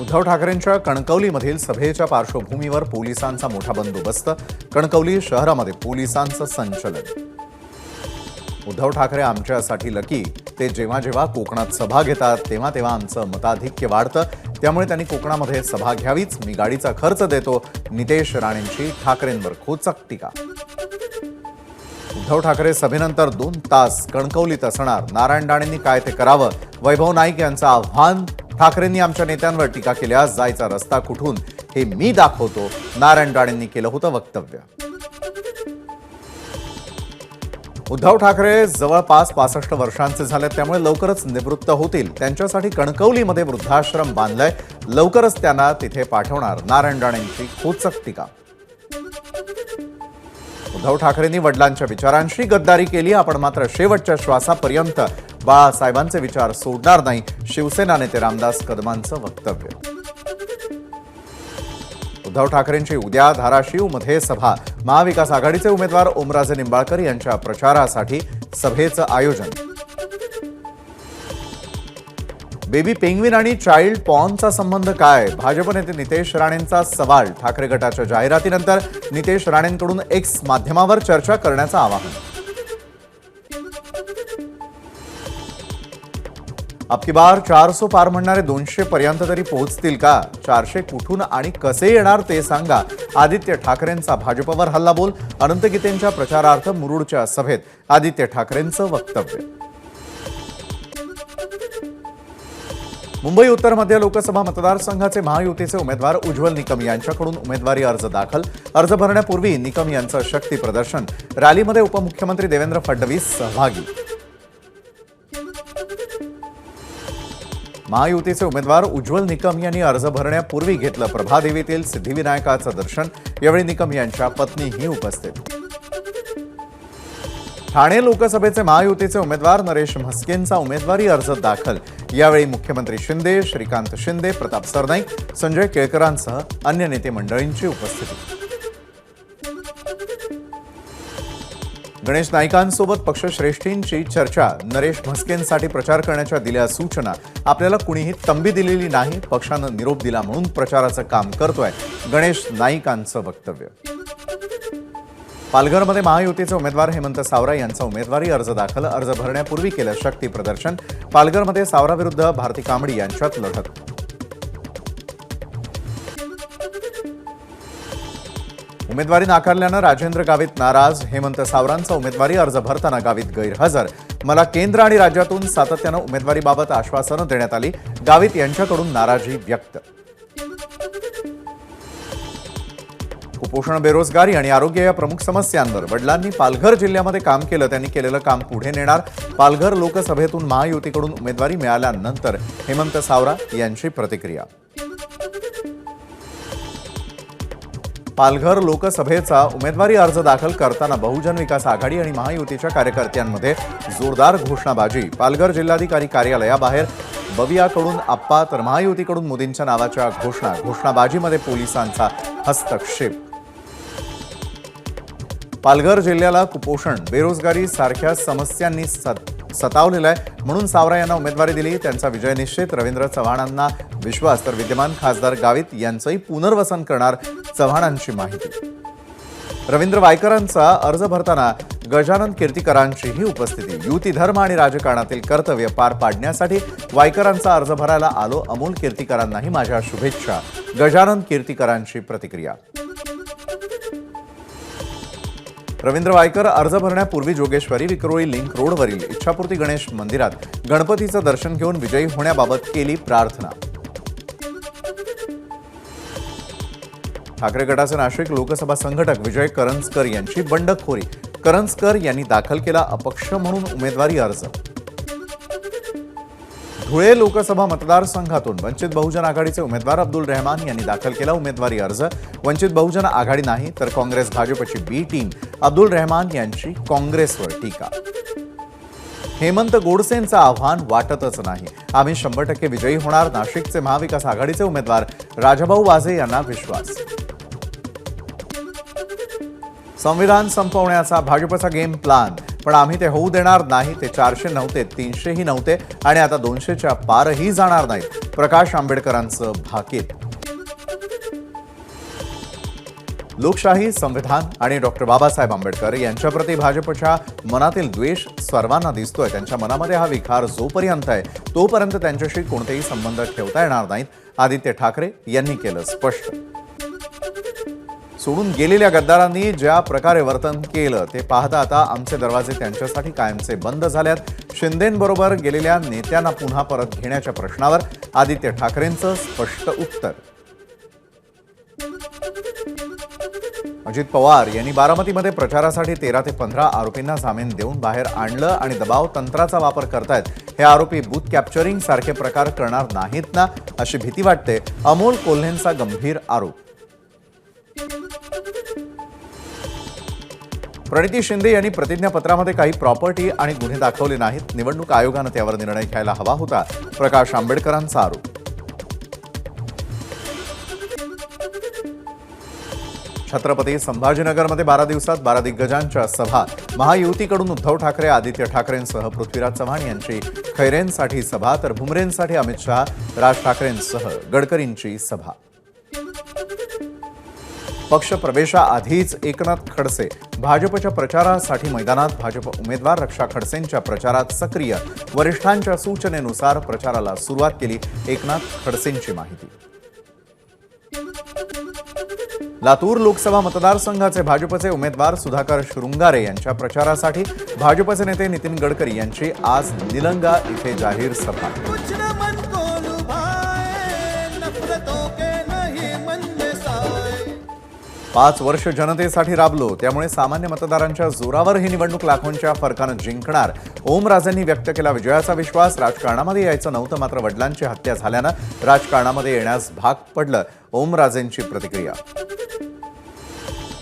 उद्धव ठाकरेंच्या कणकवलीमधील सभेच्या पार्श्वभूमीवर पोलिसांचा मोठा बंदोबस्त. कणकवली शहरामध्ये पोलिसांचं संचलन. उद्धव ठाकरे आमच्यासाठी लकी. ते जेव्हा जेव्हा कोकणात सभा घेतात तेव्हा तेव्हा आमचं मताधिक्य वाढतं. त्यामुळे त्यांनी कोकणामध्ये सभा घ्यावीच. मी गाडीचा खर्च देतो. नितेश राणेंची ठाकरेंवर खोचक टीका. उद्धव ठाकरे सभेनंतर 2 तास कणकवलीत असणार. नारायण राणेंनी काय ते करावं. वैभव नाईक यांचं आव्हान. ठाकरेंनी आमच्या नेत्यांवर टीका केल्यास जायचा रस्ता कुठून हे मी दाखवतो. नारायण राणेंनी केलं होतं वक्तव्य. उद्धव ठाकरे जवळपास 65 वर्षांचे झाले, त्यामुळे लवकरच निवृत्त होतील. त्यांच्यासाठी कणकवलीमध्ये वृद्धाश्रम बांधलाय. लवकरच त्यांना तिथे पाठवणार. नारायण राणेंची खोचक टीका. उद्धव ठाकरेंनी वडिलांच्या विचारांशी गद्दारी केली. आपण मात्र शेवटच्या श्वासापर्यंत बाळासाहेबांचे विचार सोडणार नाही. शिवसेना नेते रामदास कदमांचं वक्तव्य. उद्धव ठाकरेंची उद्या धाराशिवमध्ये सभा. महाविकास आघाडीचे उमेदवार ओमराजे निंबाळकर यांच्या प्रचारासाठी सभेचं आयोजन. बेबी पेंग्विन आणि चाइल्ड पॉर्नचा संबंध काय? भाजप नेते नितेश राणेंचा सवाल. ठाकरे गटाच्या जाहिरातीनंतर नितेश राणेंकडून एक्स माध्यमावर चर्चा करण्याचं आवाहन. अब की बार 400 पार म्हणणारे 200 पर्यंत तरी पोहोचतील का? 400 कुठून आणि कसे येणार ते सांगा. आदित्य ठाकरेंचा भाजपवर हल्लाबोल. अनंत गीतेंच्या प्रचारार्थ मुरुडच्या सभेत आदित्य ठाकरेंचं वक्तव्य. मुंबई उत्तर मध्य लोकसभा मतदारसंघाचे महायुतीचे उमेदवार उज्ज्वल निकम यांच्याकडून उमेदवारी अर्ज दाखल. अर्ज भरण्यापूर्वी निकम यांचं शक्ती प्रदर्शन. रॅलीमध्ये उपमुख्यमंत्री देवेंद्र फडणवीस सहभागी. महायुतीचे उमेदवार उज्ज्वल निकम यांनी अर्ज भरण्यापूर्वी घेतलं प्रभादेवीतील सिद्धिविनायकाचं दर्शन. यावेळी निकम यांच्या पत्नीही उपस्थित. ठाणे लोकसभेचे महायुतीचे उमेदवार नरेश म्हस्केंचा उमेदवारी अर्ज दाखल. यावेळी मुख्यमंत्री शिंदे, श्रीकांत शिंदे, प्रताप सरनाईक, संजय केळकरांसह अन्य नेते मंडळींची उपस्थिती. गणेश नाईकांसोबत पक्षश्रेष्ठींची चर्चा. नरेश म्हस्केंसाठी प्रचार करण्याच्या दिल्या सूचना. आपल्याला कुणीही तंबी दिलेली नाही. पक्षानं निरोप दिला म्हणून प्रचाराचं काम करतोय. गणेश नाईकांचं वक्तव्य. पालघरमध्ये महायुतीचे उमेदवार हेमंत सावरा यांचा उमेदवारी अर्ज दाखल. अर्ज भरण्यापूर्वी केलं शक्ती प्रदर्शन. पालघरमध्ये सावरा विरुद्ध भारती कांबडी यांच्यात लढत. उमेदवारी नाकारल्यानं राजेंद्र गावित नाराज. हेमंत सावरांचा उमेदवारी अर्ज भरताना गावित गैरहजर. मला केंद्र आणि राज्यातून सातत्यानं उमेदवारीबाबत आश्वासनं देण्यात आली. गावित यांच्याकडून नाराजी व्यक्त. कुपोषण, बेरोजगारी आणि आरोग्य या प्रमुख समस्यांवर वडिलांनी पालघर जिल्ह्यामध्ये काम केलं. त्यांनी केलेलं काम पुढे नेणार. पालघर लोकसभेतून महायुतीकडून उमेदवारी मिळाल्यानंतर हेमंत सावरा यांची प्रतिक्रिया. पालघर लोकसभेचा उमेदवारी अर्ज दाखल करताना बहुजन विकास आघाडी आणि महायुतीच्या कार्यकर्त्यांमध्ये जोरदार घोषणाबाजी. पालघर जिल्हाधिकारी कार्यालयाबाहेर बवियाकडून आप्पा तर महायुतीकडून मोदींच्या नावाच्या घोषणा. घोषणाबाजीमध्ये पोलिसांचा हस्तक्षेप. पालघर जिल्ह्याला कुपोषण, बेरोजगारी सारख्या समस्यांनी सतावलेला आहे. म्हणून सावरा यांना उमेदवारी दिली. त्यांचा विजय निश्चित. रवींद्र चव्हाणांना विश्वास. तर विद्यमान खासदार गावित यांचंही पुनर्वसन करणार. चव्हाणांची माहिती. रवींद्र वायकरांचा अर्ज भरताना गजानन कीर्तिकरांचीही उपस्थिती. युती, धर्म आणि राजकारणातील कर्तव्य पार पाडण्यासाठी वायकरांचा अर्ज भरायला आलो. अमोल कीर्तिकरांनाही माझ्या शुभेच्छा. गजानन कीर्तिकरांची प्रतिक्रिया. रवींद्र वायकर अर्ज भरण्यापूर्वी जोगेश्वरी, विक्रोळी लिंक रोडवरील इच्छापूर्ती गणेश मंदिरात गणपतीचं दर्शन घेऊन विजयी होण्याबाबत केली प्रार्थना. ठाकरे गटाचे नाशिक लोकसभा संघटक विजय करंजकर यांची बंडखोरी. करंजकर यांनी दाखल केला अपक्ष म्हणून उमेदवारी अर्ज. धुळे लोकसभा मतदारसंघातून वंचित बहुजन आघाडीचे उमेदवार अब्दुल रहमान यांनी दाखल केला उमेदवारी अर्ज. वंचित बहुजन आघाडी नाही तर काँग्रेस भाजपची बी टीम. अब्दुल रहमान यांची काँग्रेसवर टीका. हेमंत गोडसेंचं आव्हान वाटतच नाही. आम्ही 100% विजयी होणार. नाशिकचे महाविकास आघाडीचे उमेदवार राजाभाऊ वाजे यांना विश्वास. संविधान संपवण्याचा भाजपचा गेम प्लान. पण आम्ही ते होऊ देणार नाही. ते 400 नव्हते, 300ही नव्हते आणि आता 200च्या पारही जाणार नाहीत. प्रकाश आंबेडकरांचं भाकीत. लोकशाही, संविधान आणि डॉक्टर बाबासाहेब आंबेडकर यांच्याप्रती भाजपच्या मनातील द्वेष सर्वांना दिसतोय. त्यांच्या मनामध्ये हा विकार जोपर्यंत आहे तोपर्यंत त्यांच्याशी कोणतेही संबंध ठेवता येणार नाहीत. आदित्य ठाकरे यांनी केलं स्पष्ट. सोडून गेलेल्या गद्दारांनी ज्या प्रकारे वर्तन केलं ते पाहता आता आमचे दरवाजे त्यांच्यासाठी कायमचे बंद झाल्यात. शिंदेंबरोबर गेलेल्या नेत्यांना पुन्हा परत घेण्याच्या प्रश्नावर आदित्य ठाकरेंचं स्पष्ट उत्तर. अजित पवार यांनी बारामतीमध्ये प्रचारासाठी 13 ते 15 आरोपींना जामीन देऊन बाहेर आणलं आणि दबाव तंत्राचा वापर करतायत. हे आरोपी बूथ कॅप्चरिंग सारखे प्रकार करणार नाहीत ना, अशी भीती वाटते. अमोल कोल्हेंचा गंभीर आरोप. प्रणिती शिंदे यांनी प्रतिज्ञापत्रामध्ये काही प्रॉपर्टी आणि गुन्हे दाखवले नाहीत. निवडणूक आयोगानं त्यावर निर्णय घ्यायला हवा होता. प्रकाश आंबेडकरांचा आरोप. छत्रपती संभाजीनगरमध्ये 12 दिवसात 12 दिग्गजांच्या सभा. महायुतीकडून उद्धव ठाकरे, आदित्य ठाकरेंसह पृथ्वीराज चव्हाण यांची खैरेंसाठी सभा, तर भुमरेंसाठी अमित शहा, राज ठाकरेंसह गडकरींची सभा. पक्ष प्रवेशाआधीच एकनाथ खडसे भाजपच्या प्रचारासाठी मैदानात. भाजप उमेदवार रक्षा खडसेंच्या प्रचारात सक्रिय. वरिष्ठांच्या सूचनेनुसार प्रचाराला सुरुवात केली. एकनाथ खडसेंची माहिती. लातूर लोकसभा मतदारसंघाचे भाजपचे उमेदवार सुधाकर शृंगारे यांच्या प्रचारासाठी भाजपचे नेते नितीन गडकरी यांची आज निलंगा इथे जाहीर सभा. 5 वर्ष जनतेसाठी राबलो, त्यामुळे सामान्य मतदारांच्या जोरावर ही निवडणूक लाखोंच्या फरकानं जिंकणार. ओमराजेंनी व्यक्त केला विजयाचा विश्वास. राजकारणामध्ये यायचं नव्हतं, मात्र वडिलांची हत्या झाल्यानं राजकारणामध्ये येण्यास भाग पडलं. ओमराजेंची प्रतिक्रिया.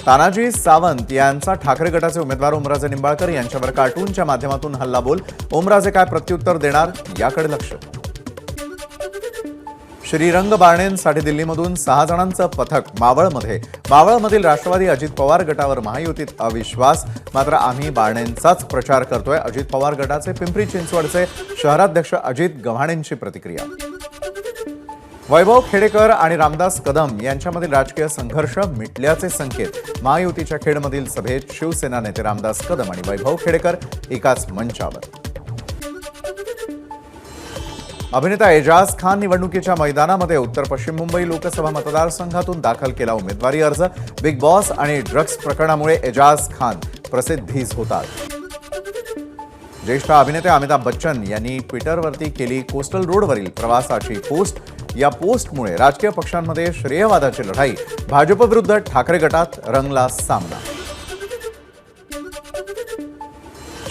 तानाजी सावंत यांचा ठाकरे गटाचे उमेदवार ओमराजे निंबाळकर यांच्यावर कार्टूनच्या माध्यमातून हल्लाबोल. ओमराजे काय प्रत्युत्तर देणार याकडे लक्ष. श्रीरंग बारणेंसाठी दिल्लीमधून 6 जणांचं पथक मावळमध्ये. मावळमधील राष्ट्रवादी अजित पवार गटावर महायुतीत अविश्वास, मात्र आम्ही बारणेंचाच प्रचार करतोय. अजित पवार गटाचे पिंपरी चिंचवडचे शहराध्यक्ष अजित गव्हाणेंची प्रतिक्रिया. वैभव खेडेकर आणि रामदास कदम यांच्यामधील राजकीय संघर्ष मिटल्याचे संकेत. महायुतीच्या खेडमधील सभेत शिवसेना नेते रामदास कदम आणि वैभव खेडेकर एकाच मंचावर. अभिनेता एजाज खान निवडणुकीच्या मैदानामध्ये. उत्तर पश्चिम मुंबई लोकसभा मतदारसंघातून दाखल केला उमेदवारी अर्ज. बिग बॉस आणि ड्रग्ज प्रकरणामुळे एजाज खान प्रसिद्धीस होतात. ज्येष्ठ अभिनेते अमिताभ बच्चन यांनी ट्विटरवरती केली कोस्टल रोडवरील प्रवासाची पोस्ट. या पोस्टमुळे राजकीय पक्षांमध्ये श्रेयवादाची लढाई. भाजप विरुद्ध ठाकरे गटात रंगला सामना.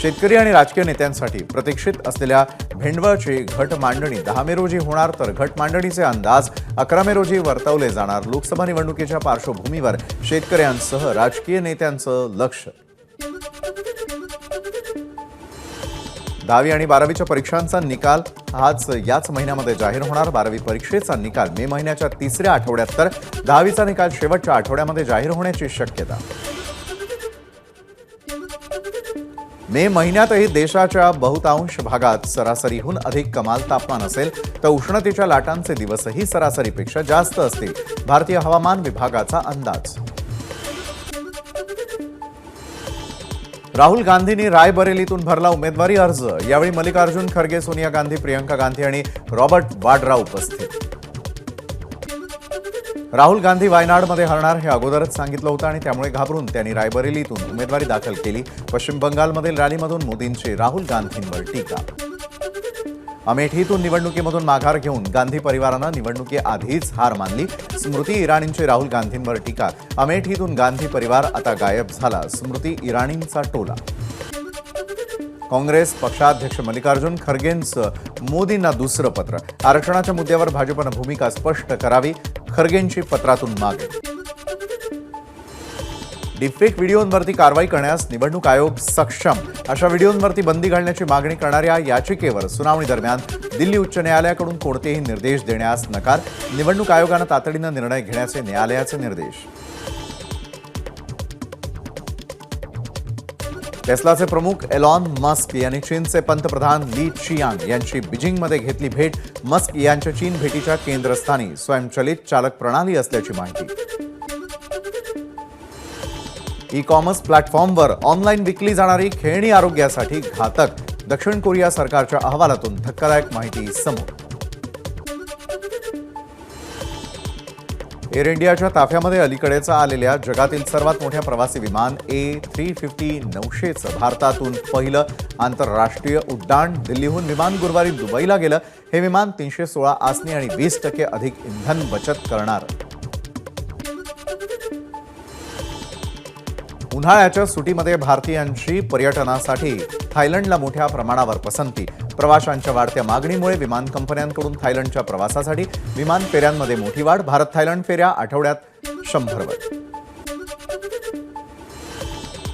शेतकरी आणि राजकीय नेत्यांसाठी प्रतीक्षित असलेल्या भेंडवळची घट मांडणी 10 मे रोजी होणार, तर घट मांडणीचे अंदाज 11 मे रोजी वर्तवले जाणार. लोकसभा निवडणुकीच्या पार्श्वभूमीवर शेतकऱ्यांसह राजकीय नेत्यांचं लक्ष. 10वी आणि 12वीच्या परीक्षांचा निकाल याच महिन्यामध्ये जाहीर होणार. 12वी परीक्षेचा निकाल मे महिन्याच्या 3ऱ्या आठवड्यात, तर 10वीचा निकाल शेवटच्या आठवड्यामध्ये जाहीर होण्याची शक्यता. मे महिन्यातही देशाच्या बहुतांश भागात सरासरीहून अधिक कमाल तापमान असेल, तर उष्णतेच्या लाटांचे दिवसही सरासरीपेक्षा जास्त असतील. भारतीय हवामान विभागाचा अंदाज. राहुल गांधींनी रायबरेलीतून भरला उमेदवारी अर्ज. यावेळी मल्लिकार्जुन खरगे, सोनिया गांधी, प्रियंका गांधी आणि रॉबर्ट वाड्रा उपस्थित. राहुल गांधी वायनाडमध्ये हरणार हे अगोदरच सांगितलं होतं आणि त्यामुळे घाबरून त्यांनी रायबरेलीतून उमेदवारी दाखल केली. पश्चिम बंगालमधील रॅलीमधून मोदींची राहुल गांधींवर टीका. अमेठीतून निवडणुकीमधून माघार घेऊन गांधी परिवारानं निवडणुकीआधीच हार मानली. स्मृती इराणींची राहुल गांधींवर टीका. अमेठीतून गांधी परिवार आता गायब झाला. स्मृती इराणींचा टोला. काँग्रेस पक्षाध्यक्ष मल्लिकार्जुन खरगेंचं मोदींना दुसरं पत्र. आरक्षणाच्या मुद्द्यावर भाजपनं भूमिका स्पष्ट करावी, खरगेंची पत्रातून मागणी. डीपफेक व्हिडिओंवरती कारवाई करण्यास निवडणूक आयोग सक्षम. अशा व्हिडिओंवरती बंदी घालण्याची मागणी करणाऱ्या याचिकेवर सुनावणी दरम्यान दिल्ली उच्च न्यायालयाकडून कोणतेही निर्देश देण्यास नकार. निवडणूक आयोगानं तातडीनं निर्णय घेण्याचे न्यायालयाचे निर्देश. टेस्लाचे प्रमुख एलॉन मस्क यांनी चीनचे पंतप्रधान ली चियांग यांची बीजिंगमध्ये घेतली भेट. मस्क यांच्या चीन भेटीच्या केंद्रस्थानी स्वयंचलित चालक प्रणाली असल्याची माहिती. ई कॉमर्स प्लॅटफॉर्मवर ऑनलाईन विकली जाणारी खेळणी आरोग्यासाठी घातक. दक्षिण कोरिया सरकारच्या अहवालातून धक्कादायक माहिती समोर. एअर इंडियाच्या ताफ्यामध्ये अलीकडेच आलेल्या जगातील सर्वात मोठ्या प्रवासी विमान A350 900चं भारतातून पहिलं आंतरराष्ट्रीय उड्डाण. दिल्लीहून विमान गुरुवारी दुबईला गेलं. हे विमान 316 आसनी आणि 20% अधिक इंधन बचत करणार. उन्हाळ्याच्या सुटीमध्ये भारतीयांची पर्यटनासाठी थायलंडला मोठ्या प्रमाणावर पसंती. प्रवाशांच्या वाढत्या मागणीमुळे विमान कंपन्यांकडून थायलंडच्या प्रवासासाठी विमान फेऱ्यांमध्ये मोठी वाढ. भारत थायलंड फेऱ्या आठवड्यात 100वर.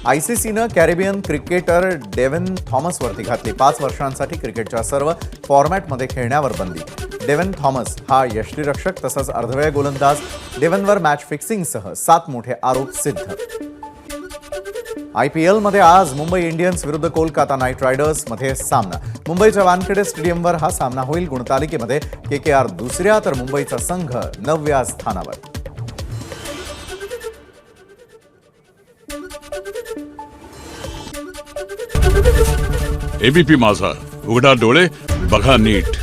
आयसीसीनं कॅरेबियन क्रिकेटर डेव्हिन थॉमसवरती घातली 5 वर्षांसाठी क्रिकेटच्या सर्व फॉर्मॅटमध्ये खेळण्यावर बंदी. डेव्हिन थॉमस हा यष्टीरक्षक तसंच अर्धवेळ गोलंदाज. डेव्हिनवर मॅच फिक्सिंगसह 7 मोठे आरोप सिद्ध. IPLमध्ये आज मुंबई इंडियन्स विरुद्ध कोलकाता नाईट रायडर्समध्ये सामना. मुंबईच्या वानखेडे स्टेडियमवर हा सामना होईल. गुणतालिकेमध्ये KKR दुसऱ्या तर मुंबईचा संघ 9व्या स्थानावर. ABP माझा, उघडा डोळे बघा नीट.